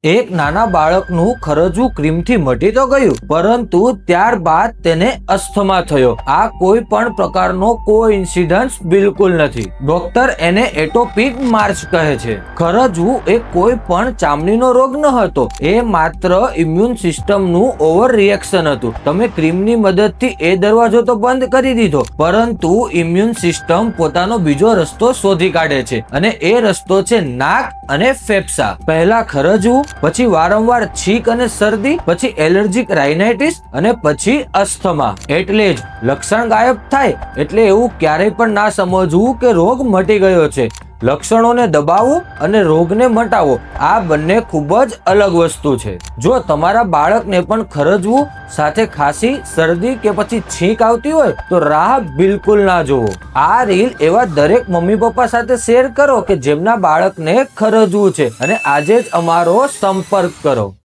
એક નાના બાળકનું ખરજવું ક્રીમથી મટી તો ગયું, પરંતુ ત્યારબાદ તેને અસ્થમા થયો. આ કોઈ પણ પ્રકારનો કોઇન્સિડન્સ બિલકુલ નથી. ડોક્ટર એને એટોપિક માર્ચ કહે છે. ખરજવું એ કોઈ પણ ચામડીનો રોગ ન હતો, એ માત્ર ઇમ્યુન સિસ્ટમનું ઓવર રિએક્શન હતું. તમે ક્રીમની મદદથી એ દરવાજો તો બંધ કરી દીધો, પરંતુ ઇમ્યુન સિસ્ટમ પોતાનો બીજો રસ્તો શોધી કાઢે છે, અને એ રસ્તો છે નાક અને ફેફસા. પહેલા ખરજવું, પછી વારંવાર છીંક અને શરદી, પછી એલર્જીક રાઇનાઇટિસ અને પછી અસ્થમા. એટલે જ લક્ષણ ગાયબ થાય એટલે એવું ક્યારેય પણ ના સમજવું કે રોગ મટી ગયો છે. લક્ષણોને દબાવો અને રોગને મટાવો, આ બંને ખૂબ જ અલગ વસ્તુ છે. જો તમારા બાળકને પણ ખરજવું સાથે ખાંસી, શરદી કે પછી છીંક આવતી હોય તો રાહ બિલકુલ ના જોવો. આ રીલ એવા દરેક મમ્મી પપ્પા સાથે શેર કરો કે જેમના બાળકને ખરજવું છે, અને આજે જ અમારો સંપર્ક કરો.